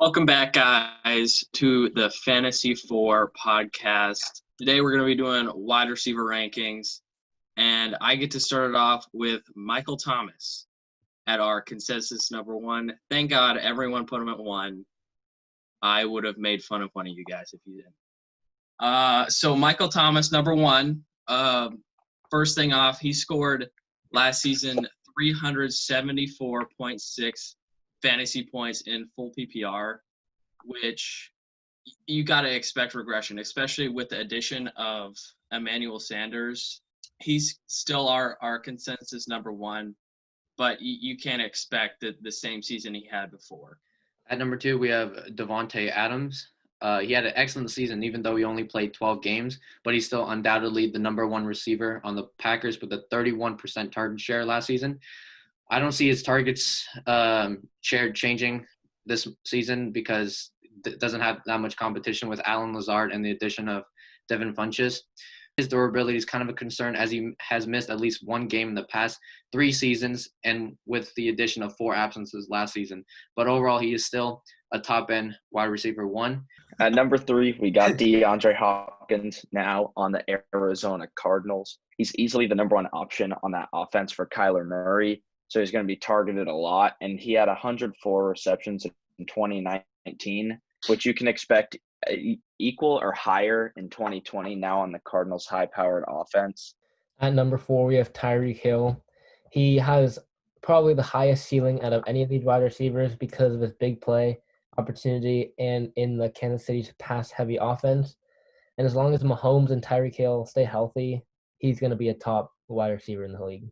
Welcome back, guys, to the Fantasy 4 podcast. Today we're going to be doing wide receiver rankings, and I get to start it off with Michael Thomas at our consensus number one. Thank God everyone put him at one. I would have made fun of one of you guys if you didn't. So Michael Thomas, number one. First thing off, he scored last season 374.6 fantasy points in full PPR, which you got to expect regression, especially with the addition of Emmanuel Sanders. He's still our consensus number one, but you can't expect the same season he had before. At number two, we have Davante Adams. He had an excellent season, even though he only played 12 games, but he's still undoubtedly the number one receiver on the Packers with a 31% target share last season. I don't see his targets share changing this season because it doesn't have that much competition with Allen Lazard and the addition of Devin Funchess. His durability is kind of a concern as he has missed at least one game in the past 3 seasons and with the addition of 4 absences last season. But overall, he is still a top-end wide receiver one. At number 3, we got DeAndre Hopkins now on the Arizona Cardinals. He's easily the number one option on that offense for Kyler Murray. So he's going to be targeted a lot. And he had 104 receptions in 2019, which you can expect equal or higher in 2020 now on the Cardinals' high-powered offense. At number 4, we have Tyreek Hill. He has probably the highest ceiling out of any of these wide receivers because of his big play opportunity and in the Kansas City's pass-heavy offense. And as long as Mahomes and Tyreek Hill stay healthy, he's going to be a top wide receiver in the league.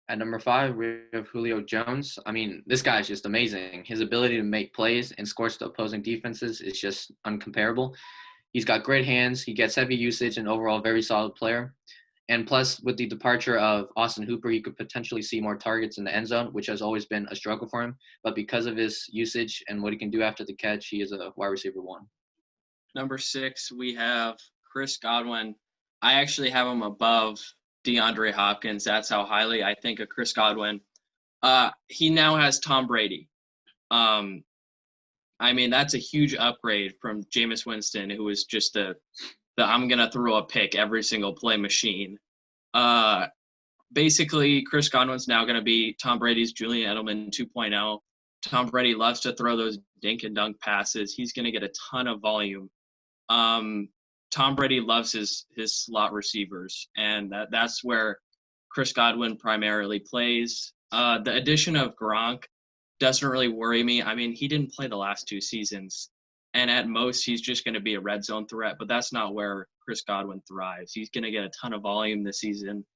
At number 5, we have Julio Jones. I mean, this guy is just amazing. His ability to make plays and scorch the opposing defenses is just uncomparable. He's got great hands. He gets heavy usage and overall very solid player. And plus, with the departure of Austin Hooper, he could potentially see more targets in the end zone, which has always been a struggle for him. But because of his usage and what he can do after the catch, he is a wide receiver one. Number 6, we have Chris Godwin. I actually have him above DeAndre Hopkins. That's how highly I think of Chris Godwin. He now has Tom Brady. I mean, that's a huge upgrade from Jameis Winston, who was just the I'm going to throw a pick every single play machine. Basically, Chris Godwin's now going to be Tom Brady's Julian Edelman 2.0. Tom Brady loves to throw those dink and dunk passes. He's going to get a ton of volume. Tom Brady loves his slot receivers, and that's where Chris Godwin primarily plays. The addition of Gronk doesn't really worry me. I mean, he didn't play the last 2 seasons, and at most he's just going to be a red zone threat, but that's not where Chris Godwin thrives. He's going to get a ton of volume this season,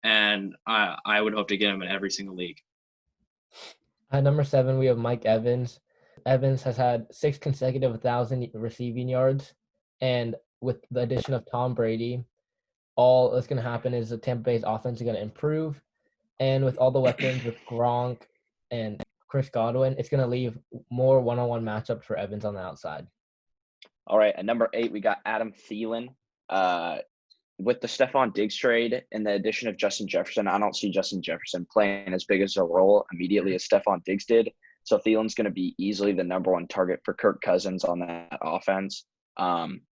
and I would hope to get him in every single league. At number 7, we have Mike Evans. Evans has had 6 consecutive 1,000 receiving yards, and with the addition of Tom Brady, all that's going to happen is the Tampa Bay's offense is going to improve. And with all the weapons with Gronk and Chris Godwin, it's going to leave more one-on-one matchups for Evans on the outside. All right, at number 8, we got Adam Thielen. With the Stefon Diggs trade and the addition of Justin Jefferson, I don't see Justin Jefferson playing as big as a role immediately as Stefon Diggs did. So Thielen's going to be easily the number one target for Kirk Cousins on that offense.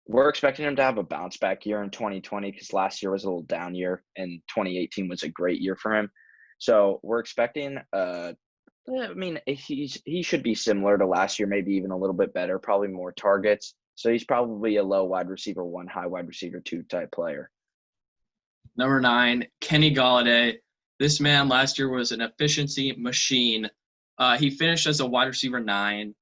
We're expecting him to have a bounce back year in 2020 because last year was a little down year and 2018 was a great year for him. So we're expecting, he should be similar to last year, maybe even a little bit better, probably more targets. So he's probably a low wide receiver 1, high wide receiver 2 type player. Number 9, Kenny Golladay. This man last year was an efficiency machine. He finished as a wide receiver 9.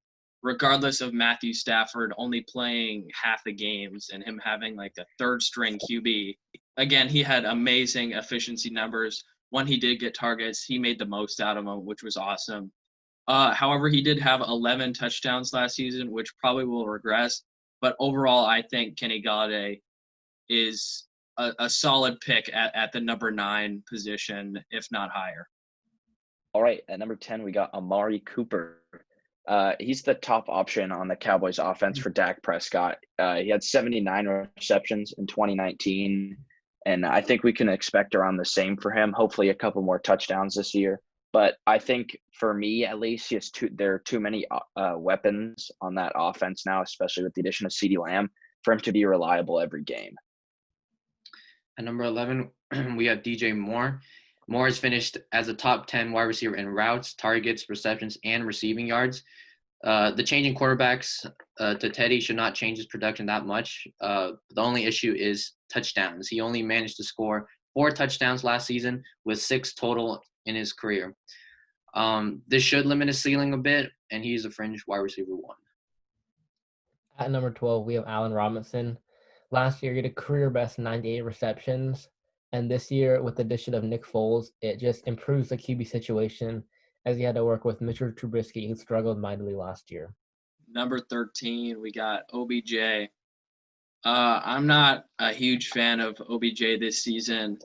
Regardless of Matthew Stafford only playing half the games and him having like a third-string QB. Again, he had amazing efficiency numbers. When he did get targets, he made the most out of them, which was awesome. However, he did have 11 touchdowns last season, which probably will regress. But overall, I think Kenny Golladay is a solid pick at the number 9 position, if not higher. All right, at number 10, we got Amari Cooper. He's the top option on the Cowboys offense for Dak Prescott. He had 79 receptions in 2019, and I think we can expect around the same for him, hopefully a couple more touchdowns this year. But I think for me, at least, there are too many weapons on that offense now, especially with the addition of CeeDee Lamb, for him to be reliable every game. At number 11, we have DJ Moore. Moore has finished as a top 10 wide receiver in routes, targets, receptions, and receiving yards. The changing quarterbacks to Teddy should not change his production that much. The only issue is touchdowns. He only managed to score 4 touchdowns last season with 6 total in his career. This should limit his ceiling a bit, and he's a fringe wide receiver 1. At number 12, we have Allen Robinson. Last year, he had a career best 98 receptions. And this year, with the addition of Nick Foles, it just improves the QB situation as he had to work with Mitchell Trubisky, who struggled mightily last year. Number 13, we got OBJ. I'm not a huge fan of OBJ this season.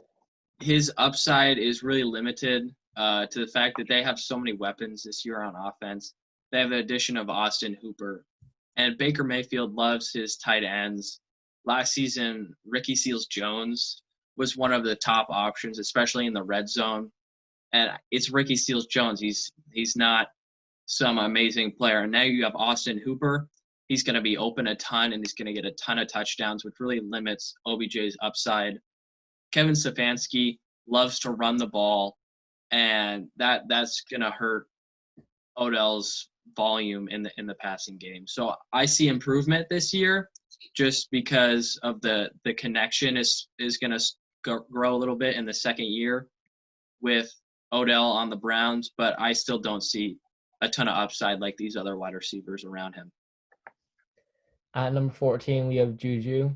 His upside is really limited to the fact that they have so many weapons this year on offense. They have the addition of Austin Hooper. And Baker Mayfield loves his tight ends. Last season, Ricky Seals-Jones was one of the top options, especially in the red zone. And it's Ricky Seals-Jones. He's not some amazing player. And now you have Austin Hooper. He's going to be open a ton, and he's going to get a ton of touchdowns, which really limits OBJ's upside. Kevin Stefanski loves to run the ball, and that's going to hurt Odell's volume in the passing game. So I see improvement this year just because of the connection is going to grow a little bit in the second year with Odell on the Browns, but I still don't see a ton of upside like these other wide receivers around him. At number 14, we have JUJu.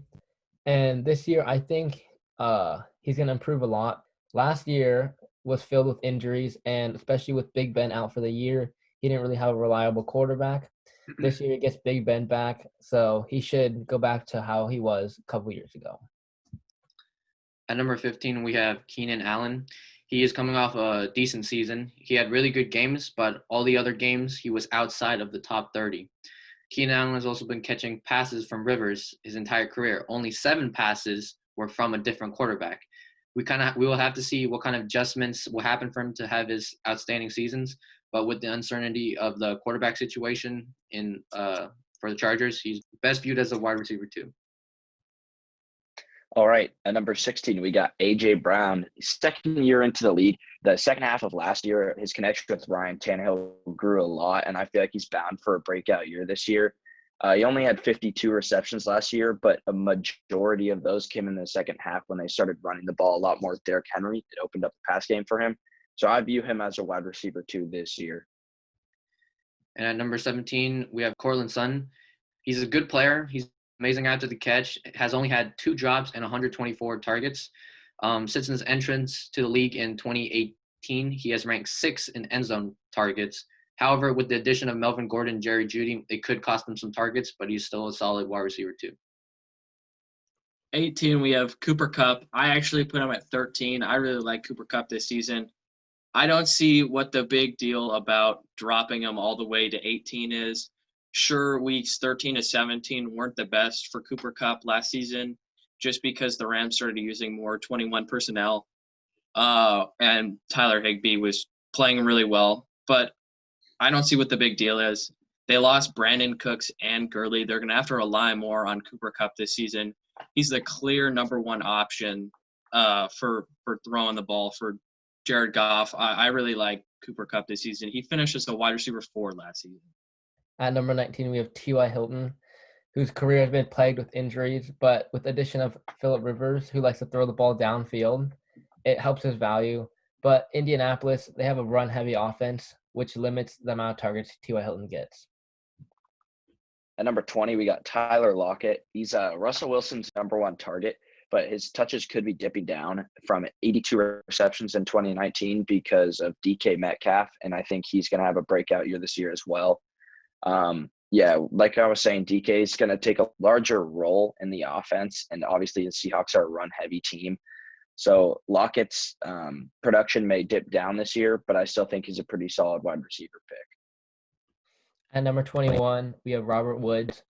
And this year, I think he's going to improve a lot. Last year was filled with injuries, and especially with Big Ben out for the year, he didn't really have a reliable quarterback. This year, he gets Big Ben back, so he should go back to how he was a couple years ago. At number 15, we have Keenan Allen. He is coming off a decent season. He had really good games, but all the other games, he was outside of the top 30. Keenan Allen has also been catching passes from Rivers his entire career. Only 7 passes were from a different quarterback. We will have to see what kind of adjustments will happen for him to have his outstanding seasons. But with the uncertainty of the quarterback situation for the Chargers, he's best viewed as a wide receiver 2. All right, at number 16, we got A.J. Brown. Second year into the league. The second half of last year, his connection with Ryan Tannehill grew a lot, and I feel like he's bound for a breakout year this year. He only had 52 receptions last year, but a majority of those came in the second half when they started running the ball a lot more with Derrick Henry. It opened up the pass game for him. So I view him as a wide receiver 2 this year. And at number 17, we have Courtland Sutton. He's a good player. He's amazing after the catch. Has only had 2 drops and 124 targets. Since his entrance to the league in 2018, he has ranked 6th in end zone targets. However, with the addition of Melvin Gordon and JUJu, it could cost him some targets, but he's still a solid wide receiver 2. 18, we have Cooper Kupp. I actually put him at 13. I really like Cooper Kupp this season. I don't see what the big deal about dropping him all the way to 18 is. Sure, weeks 13 to 17 weren't the best for Cooper Kupp last season just because the Rams started using more 21 personnel. And Tyler Higbee was playing really well. But I don't see what the big deal is. They lost Brandon Cooks and Gurley. They're going to have to rely more on Cooper Kupp this season. He's the clear number 1 option for throwing the ball for Jared Goff. I really like Cooper Kupp this season. He finished as a wide receiver 4 last season. At number 19, we have T.Y. Hilton, whose career has been plagued with injuries, but with the addition of Phillip Rivers, who likes to throw the ball downfield, it helps his value. But Indianapolis, they have a run-heavy offense, which limits the amount of targets T.Y. Hilton gets. At number 20, we got Tyler Lockett. He's Russell Wilson's number 1 target, but his touches could be dipping down from 82 receptions in 2019 because of DK Metcalf, and I think he's going to have a breakout year this year as well. Like I was saying, DK is going to take a larger role in the offense, and obviously the Seahawks are a run-heavy team. So Lockett's production may dip down this year, but I still think he's a pretty solid wide receiver pick. At number 21, we have Robert Woods.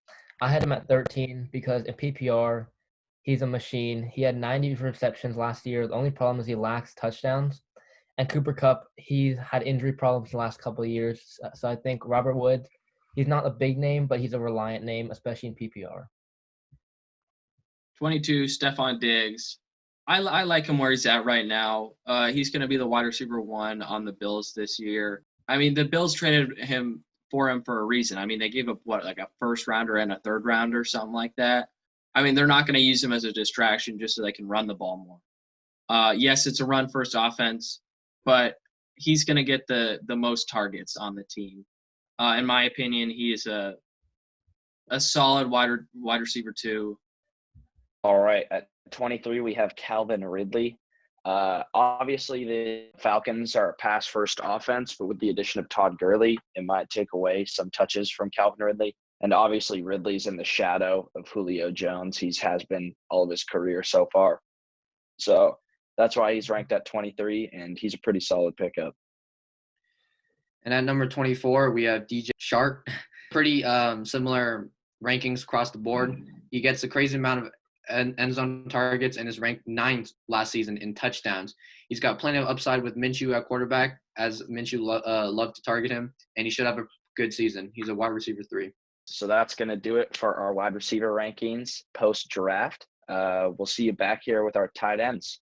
I had him at 13 because in PPR, he's a machine. He had 90 receptions last year. The only problem is he lacks touchdowns. And Cooper Kupp, he's had injury problems the last couple of years. So I think Robert Woods, he's not a big name, but he's a reliant name, especially in PPR. 22, Stefon Diggs. I like him where he's at right now. He's going to be the wide receiver 1 on the Bills this year. I mean, the Bills traded him for a reason. I mean, they gave up, like a first rounder and a third rounder, something like that. I mean, they're not going to use him as a distraction just so they can run the ball more. Yes, it's a run-first offense, but he's going to get the most targets on the team. In my opinion, he is a solid wide receiver 2. All right, at 23, we have Calvin Ridley. Obviously, the Falcons are a pass-first offense, but with the addition of Todd Gurley, it might take away some touches from Calvin Ridley. And obviously, Ridley's in the shadow of Julio Jones. He has been all of his career so far. So that's why he's ranked at 23, and he's a pretty solid pickup. And at number 24, we have DJ Chark. Pretty similar rankings across the board. He gets a crazy amount of end zone targets and is ranked 9th last season in touchdowns. He's got plenty of upside with Minshew at quarterback, as Minshew loved to target him, and he should have a good season. He's a wide receiver 3. So that's going to do it for our wide receiver rankings post-draft. We'll see you back here with our tight ends.